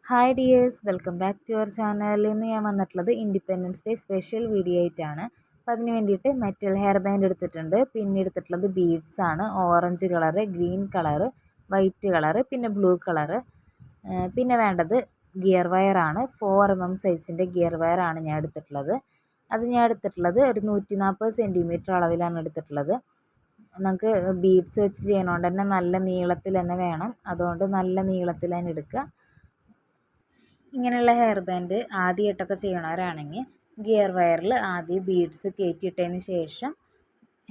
Hi dears, welcome back to our channel. ഇന്ന് ഞാൻ വന്നിട്ടുള്ളത് ഇൻഡിപെൻഡൻസ് ഡേ സ്പെഷ്യൽ വീഡിയോ ആയിട്ടാണ്. അപ്പോൾ അതിന് വേണ്ടിയിട്ട് മെറ്റൽ ഹെയർ ബാൻഡ് എടുത്തിട്ടുണ്ട്. പിന്നെ എടുത്തിട്ടുള്ളത് ബീഡ്സ് ആണ്. Orange colour, green colour, white colour, പിന്നെ ബ്ലൂ കളറ്. പിന്നെ വേണ്ടത് ഗിയർ വയറാണ്. 4mm സൈസിൻ്റെ ഗിയർ വയറാണ് ഞാൻ എടുത്തിട്ടുള്ളത്. ഞാൻ എടുത്തിട്ടുള്ളത് ഒരു 140 സെൻറ്റിമീറ്റർ അളവിലാണ് എടുത്തിട്ടുള്ളത്. നമുക്ക് ബീഡ്സ് വെച്ച് ചെയ്യണോണ്ട് തന്നെ നല്ല നീളത്തിൽ തന്നെ വേണം. അതുകൊണ്ട് നല്ല നീളത്തിൽ തന്നെ എടുക്കുക. ഇങ്ങനെയുള്ള ഹെയർ ബാൻഡ് ആദ്യമായിട്ടൊക്കെ ചെയ്യണവരാണെങ്കിൽ ഗിയർ വയറിൽ ആദ്യം ബീഡ്സ് കയറ്റിയിട്ടതിന് ശേഷം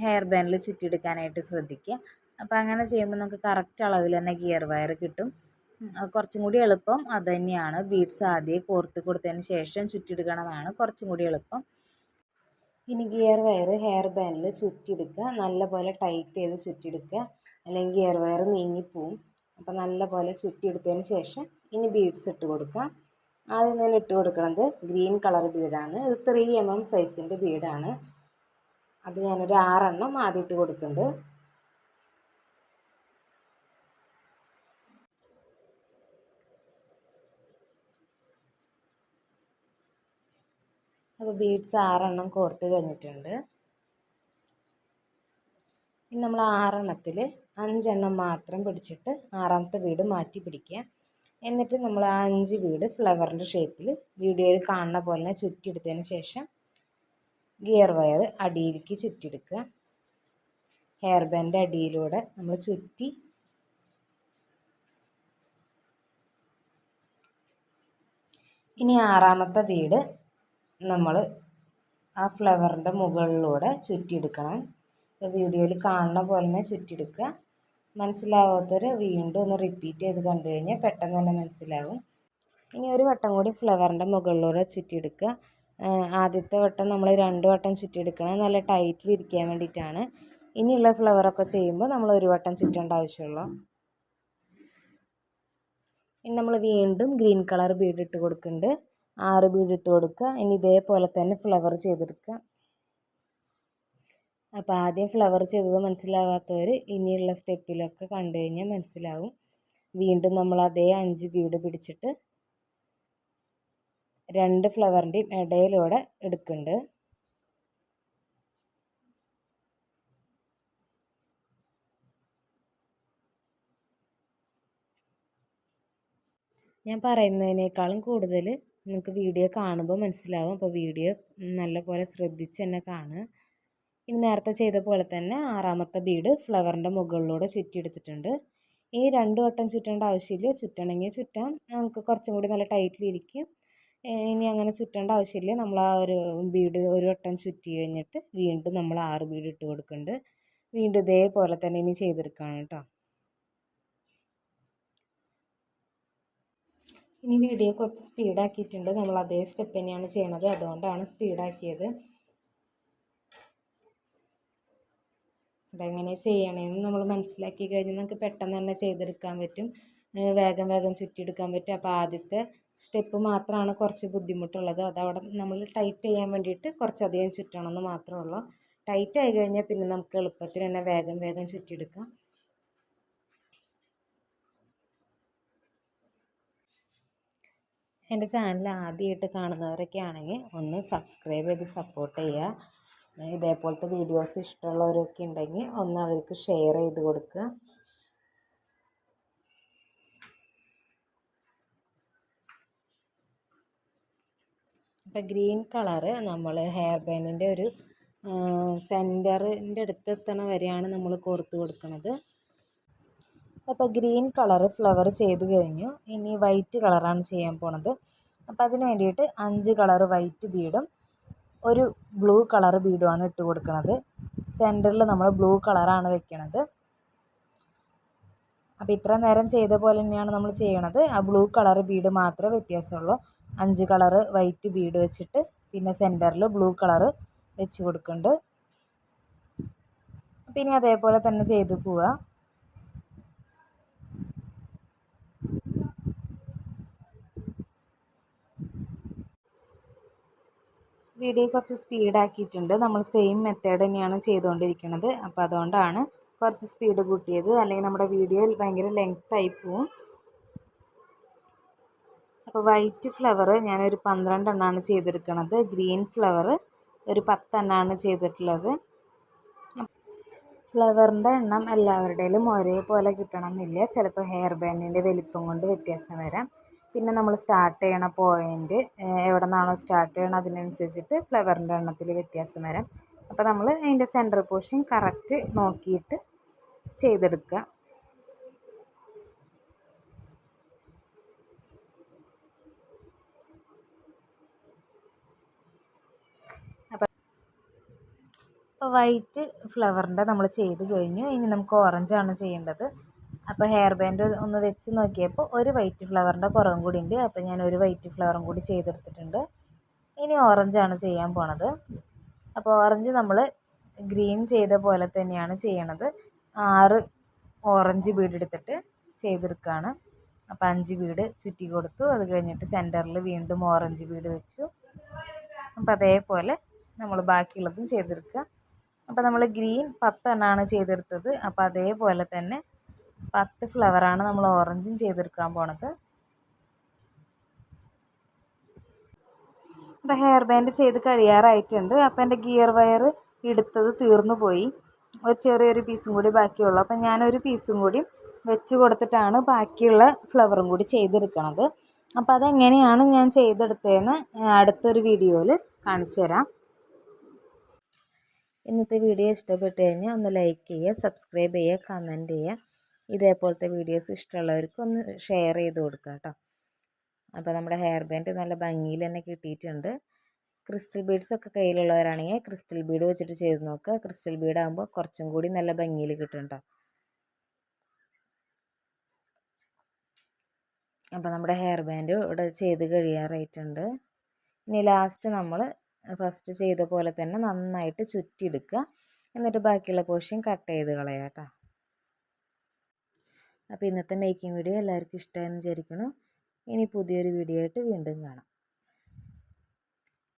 ഹെയർ ബാൻഡിൽ ചുറ്റിയെടുക്കാനായിട്ട് ശ്രദ്ധിക്കുക. അപ്പോൾ അങ്ങനെ ചെയ്യുമ്പോൾ നമുക്ക് കറക്റ്റ് അളവിൽ തന്നെ ഗിയർ വയർ കിട്ടും. കുറച്ചും കൂടി എളുപ്പം അത് തന്നെയാണ്. ബീഡ്സ് ആദ്യം കോർത്ത് കൊടുത്തതിന് ശേഷം ചുറ്റിയെടുക്കണതാണ് കുറച്ചും കൂടി എളുപ്പം. ഇനി ഗിയർ വയർ ഹെയർ ബാൻഡിൽ ചുറ്റിയെടുക്കുക. നല്ലപോലെ ടൈറ്റ് ചെയ്ത് ചുറ്റിയെടുക്കുക, അല്ലെങ്കിൽ ഗിയർ വയർ നീങ്ങിപ്പോവും. അപ്പോൾ നല്ലപോലെ ചുറ്റിയെടുത്തതിന് ശേഷം ഇനി ബീഡ്സ് ഇട്ട് കൊടുക്കുക. ആദ്യം ഞാൻ ഇട്ട് കൊടുക്കുന്നത് ഗ്രീൻ കളർ ബീഡാണ്. ഇത് 3mm സൈസിൻ്റെ ബീഡാണ്. അത് ഞാനൊരു 6 എണ്ണം ആദ്യം ഇട്ട് കൊടുക്കുന്നുണ്ട്. അപ്പോൾ ബീഡ്സ് 6 എണ്ണം കോർത്ത് കഴിഞ്ഞിട്ടുണ്ട്. ഇനി നമ്മൾ 6 എണ്ണത്തിൽ 5 എണ്ണം മാത്രം പിടിച്ചിട്ട് 6ാമത്തെ ബീഡ് മാറ്റി പിടിക്കുക. എന്നിട്ട് നമ്മൾ ആ 5 ബീഡ് ഫ്ലവറിൻ്റെ ഷേപ്പിൽ വീഡിയോയിൽ കാണുന്ന പോലെ ചുറ്റിയെടുത്തതിന് ശേഷം ഗിയർ വയർ അടിയിലേക്ക് ചുറ്റിയെടുക്കുക. ഹെയർ ബാൻഡ് അടിയിലൂടെ നമ്മൾ ചുറ്റി ഇനി 6ാമത്തെ ബീഡ് നമ്മൾ ആ ഫ്ലവറിൻ്റെ മുകളിലൂടെ ചുറ്റിയെടുക്കണം. വീഡിയോയിൽ കാണുന്ന പോലെ തന്നെ ചുറ്റിയെടുക്കുക. മനസ്സിലാവാത്തവർ വീണ്ടും ഒന്ന് റിപ്പീറ്റ് ചെയ്ത് കണ്ടു കഴിഞ്ഞാൽ പെട്ടെന്ന് തന്നെ മനസ്സിലാവും. ഇനി ഒരു വട്ടം കൂടി ഫ്ലവറിൻ്റെ മുകളിലൂടെ ചുറ്റിയെടുക്കുക. ആദ്യത്തെ വട്ടം നമ്മൾ 2 വട്ടം ചുറ്റിയെടുക്കണം, നല്ല ടൈറ്റിൽ ഇരിക്കാൻ വേണ്ടിയിട്ടാണ്. ഇനിയുള്ള ഫ്ലവറൊക്കെ ചെയ്യുമ്പോൾ നമ്മൾ ഒരു വട്ടം ചുറ്റേണ്ട ആവശ്യമുള്ളൂ. ഇനി നമ്മൾ വീണ്ടും ഗ്രീൻ കളർ ബീഡ് ഇട്ട് കൊടുക്കുന്നുണ്ട്. 6 ബീഡ് ഇട്ട് കൊടുക്കുക. ഇനി ഇതേപോലെ തന്നെ ഫ്ലവർ ചെയ്തെടുക്കുക. അപ്പോൾ ആദ്യം ഫ്ലവർ ചെയ്തത് മനസ്സിലാവാത്തവർ ഇനിയുള്ള സ്റ്റെപ്പിലൊക്കെ കണ്ടു കഴിഞ്ഞാൽ മനസ്സിലാവും. വീണ്ടും നമ്മൾ അതേ 5 ബീഡ് പിടിച്ചിട്ട് 2 ഫ്ലവറിൻ്റെയും ഇടയിലൂടെ എടുക്കുന്നുണ്ട്. ഞാൻ പറയുന്നതിനേക്കാളും കൂടുതൽ നിങ്ങൾക്ക് വീഡിയോ കാണുമ്പോൾ മനസ്സിലാവും. അപ്പോൾ വീഡിയോ നല്ലപോലെ ശ്രദ്ധിച്ച് തന്നെ കാണുക. ഇനി നേരത്തെ ചെയ്ത പോലെ തന്നെ 6ാമത്തെ ബീഡ് ഫ്ലവറിൻ്റെ മുകളിലൂടെ ചുറ്റിയെടുത്തിട്ടുണ്ട്. ഇനി 2 വട്ടം ചുറ്റേണ്ട ആവശ്യമില്ല. ചുറ്റണമെങ്കിൽ ചുറ്റാം, നമുക്ക് കുറച്ചും കൂടി നല്ല ടൈറ്റിലിരിക്കും. ഇനി അങ്ങനെ ചുറ്റേണ്ട ആവശ്യമില്ല. നമ്മൾ ആ ഒരു ബീഡ് ഒരു വട്ടം ചുറ്റി കഴിഞ്ഞിട്ട് വീണ്ടും നമ്മൾ 6 ബീഡ് ഇട്ട് കൊടുക്കുന്നുണ്ട്. വീണ്ടും ഇതേപോലെ തന്നെ ഇനി ചെയ്തെടുക്കുകയാണ് കേട്ടോ. ഇനി വീഡിയോ കുറച്ച് സ്പീഡാക്കിയിട്ടുണ്ട്. നമ്മൾ അതേ സ്റ്റെപ്പ് തന്നെയാണ് ചെയ്യണത്, അതുകൊണ്ടാണ് സ്പീഡാക്കിയത്. അതെങ്ങനെ ചെയ്യണമെന്ന് നമ്മൾ മനസ്സിലാക്കി കഴിഞ്ഞാൽ നമുക്ക് പെട്ടെന്ന് തന്നെ ചെയ്തെടുക്കാൻ പറ്റും, വേഗം വേഗം ചുറ്റിയെടുക്കാൻ പറ്റും. അപ്പോൾ ആദ്യത്തെ സ്റ്റെപ്പ് മാത്രമാണ് കുറച്ച് ബുദ്ധിമുട്ടുള്ളത്. അതവിടെ നമ്മൾ ടൈറ്റ് ചെയ്യാൻ വേണ്ടിയിട്ട് കുറച്ചധികം ചുറ്റണമെന്ന് മാത്രമേ ഉള്ളൂ. ടൈറ്റ് ആയി കഴിഞ്ഞാൽ പിന്നെ നമുക്ക് എളുപ്പത്തിൽ തന്നെ വേഗം വേഗം ചുറ്റിയെടുക്കാം. എൻ്റെ ചാനൽ ആദ്യമായിട്ട് കാണുന്നവരൊക്കെ ആണെങ്കിൽ ഒന്ന് സബ്സ്ക്രൈബ് ചെയ്ത് സപ്പോർട്ട് ചെയ്യുക. ഇതേപോലത്തെ വീഡിയോസ് ഇഷ്ടമുള്ളവരൊക്കെ ഉണ്ടെങ്കിൽ ഒന്ന് അവർക്ക് ഷെയർ ചെയ്ത് കൊടുക്കുക. അപ്പോൾ ഗ്രീൻ കളറ് നമ്മൾ ഹെയർ ബാൻഡിൻ്റെ ഒരു സെൻറ്ററിൻ്റെ അടുത്ത് എത്തണ വരെയാണ് നമ്മൾ കോർത്ത് കൊടുക്കുന്നത്. അപ്പോൾ ഗ്രീൻ കളറ് ഫ്ലവർ ചെയ്ത് കഴിഞ്ഞു. ഇനി വൈറ്റ് കളറാണ് ചെയ്യാൻ പോണത്. അപ്പോൾ അതിന് വേണ്ടിയിട്ട് 5 കളറ് വൈറ്റ് ബീഡും ഒരു ബ്ലൂ കളർ ബീഡുമാണ് ഇട്ട് കൊടുക്കുന്നത്. സെൻറ്ററിൽ നമ്മൾ ബ്ലൂ കളറാണ് വെക്കണത്. അപ്പോൾ ഇത്ര നേരം ചെയ്ത പോലെ തന്നെയാണ് നമ്മൾ ചെയ്യണത്. ആ ബ്ലൂ കളർ ബീഡ് മാത്രമേ വ്യത്യാസമുള്ളൂ. 5 കളറ് വൈറ്റ് ബീഡ് വെച്ചിട്ട് പിന്നെ സെൻറ്ററിൽ ബ്ലൂ കളറ് വെച്ച് കൊടുക്കുന്നുണ്ട്. പിന്നെ അതേപോലെ തന്നെ ചെയ്ത് പോവുക. വീഡിയോ കുറച്ച് സ്പീഡാക്കിയിട്ടുണ്ട്. നമ്മൾ സെയിം മെത്തേഡ് തന്നെയാണ് ചെയ്തുകൊണ്ടിരിക്കുന്നത്. അപ്പോൾ അതുകൊണ്ടാണ് കുറച്ച് സ്പീഡ് കൂട്ടിയത്, അല്ലെങ്കിൽ നമ്മുടെ വീഡിയോ ഭയങ്കര ലെങ്ത് ആയി പോവും. അപ്പോൾ വൈറ്റ് ഫ്ലവർ ഞാനൊരു 12 എണ്ണമാണ് ചെയ്തെടുക്കുന്നത്. ഗ്രീൻ ഫ്ലവർ ഒരു 10 എണ്ണമാണ് ചെയ്തിട്ടുള്ളത്. ഫ്ലവറിൻ്റെ എണ്ണം എല്ലാവരുടെയും ഒരേപോലെ കിട്ടണമെന്നില്ല. ചിലപ്പോൾ ഹെയർ ബാൻഡിൻ്റെ വലിപ്പം കൊണ്ട് വ്യത്യാസം വരാം. പിന്നെ നമ്മൾ സ്റ്റാർട്ട് ചെയ്യണ പോയിൻ്റ് എവിടെ നിന്നാണോ സ്റ്റാർട്ട് ചെയ്യണം അതിനനുസരിച്ചിട്ട് ഫ്ലവറിൻ്റെ എണ്ണത്തിൽ വ്യത്യാസം വരാം. അപ്പോൾ നമ്മൾ അതിൻ്റെ സെൻറ്റർ പോർഷൻ കറക്റ്റ് നോക്കിയിട്ട് ചെയ്തെടുക്കുക. അപ്പോൾ വൈറ്റ് ഫ്ലവറിൻ്റെ നമ്മൾ ചെയ്ത് കഴിഞ്ഞു. ഇനി നമുക്ക് ഓറഞ്ചാണ് ചെയ്യേണ്ടത്. അപ്പോൾ ഹെയർ ബാൻഡ് ഒന്ന് വെച്ച് നോക്കിയപ്പോൾ ഒരു വൈറ്റ് ഫ്ലവറിൻ്റെ കുറവും കൂടി ഉണ്ട്. അപ്പോൾ ഞാൻ ഒരു വൈറ്റ് ഫ്ലവറും കൂടി ചെയ്തെടുത്തിട്ടുണ്ട്. ഇനി ഓറഞ്ചാണ് ചെയ്യാൻ പോണത്. അപ്പോൾ ഓറഞ്ച് നമ്മൾ ഗ്രീൻ ചെയ്ത പോലെ തന്നെയാണ് ചെയ്യണത്. 6 ഓറഞ്ച് ബീഡ് എടുത്തിട്ട് ചെയ്തെടുക്കുകയാണ്. അപ്പോൾ 5 ബീഡ് ചുറ്റി കൊടുത്തു. അത് കഴിഞ്ഞിട്ട് സെൻറ്ററിൽ വീണ്ടും ഓറഞ്ച് ബീഡ് വെച്ചു. അപ്പോൾ അതേപോലെ നമ്മൾ ബാക്കിയുള്ളതും ചെയ്തെടുക്കുക. അപ്പോൾ നമ്മൾ ഗ്രീൻ 10 എണ്ണമാണ് ചെയ്തെടുത്തത്. അപ്പോൾ അതേപോലെ തന്നെ 10 ഫ്ലവറാണ് നമ്മൾ ഓറഞ്ചും ചെയ്തെടുക്കാൻ പോണത്. അപ്പോൾ ഹെയർ ബാൻഡ് ചെയ്ത് കഴിയാറായിട്ടുണ്ട്. അപ്പോൾ എൻ്റെ ഗിയർ വയർ എടുത്തത് തീർന്നു പോയി. ഒരു ചെറിയൊരു പീസും കൂടി ബാക്കിയുള്ളൂ. അപ്പം ഞാനൊരു പീസും കൂടി വെച്ച് കൊടുത്തിട്ടാണ് ബാക്കിയുള്ള ഫ്ലവറും കൂടി ചെയ്തെടുക്കണത്. അപ്പോൾ അതെങ്ങനെയാണ് ഞാൻ ചെയ്തെടുത്തതെന്ന് അടുത്തൊരു വീഡിയോയിൽ കാണിച്ചു തരാം. ഇന്നത്തെ വീഡിയോ ഇഷ്ടപ്പെട്ട് കഴിഞ്ഞാൽ ഒന്ന് ലൈക്ക് ചെയ്യുക, സബ്സ്ക്രൈബ് ചെയ്യുക, കമൻറ്റ് ചെയ്യുക. ഇതേപോലത്തെ വീഡിയോസ് ഇഷ്ടമുള്ളവർക്ക് ഒന്ന് ഷെയർ ചെയ്ത് കൊടുക്കുക കേട്ടോ. അപ്പോൾ നമ്മുടെ ഹെയർ ബാൻഡ് നല്ല ഭംഗിയിൽ തന്നെ കിട്ടിയിട്ടുണ്ട്. ക്രിസ്റ്റൽ ബീഡ്സൊക്കെ കയ്യിലുള്ളവരാണെങ്കിൽ ക്രിസ്റ്റൽ ബീഡ് വെച്ചിട്ട് ചെയ്ത് നോക്കുക. ക്രിസ്റ്റൽ ബീഡ് ആകുമ്പോൾ കുറച്ചും കൂടി നല്ല ഭംഗിയിൽ കിട്ടും കേട്ടോ. അപ്പോൾ നമ്മുടെ ഹെയർ ബാൻഡ് ഇവിടെ ചെയ്ത് കഴിയാറായിട്ടുണ്ട്. ഇനി ലാസ്റ്റ് നമ്മൾ ഫസ്റ്റ് ചെയ്ത പോലെ തന്നെ നന്നായിട്ട് ചുറ്റിയെടുക്കുക. എന്നിട്ട് ബാക്കിയുള്ള പോർഷൻ കട്ട് ചെയ്ത് കളയാം കേട്ടോ. അപ്പോൾ ഇന്നത്തെ മേക്കിംഗ് വീഡിയോ എല്ലാവർക്കും ഇഷ്ടമായെന്ന് വിചാരിക്കുന്നു. ഇനി പുതിയൊരു വീഡിയോ ആയിട്ട് വീണ്ടും കാണാം.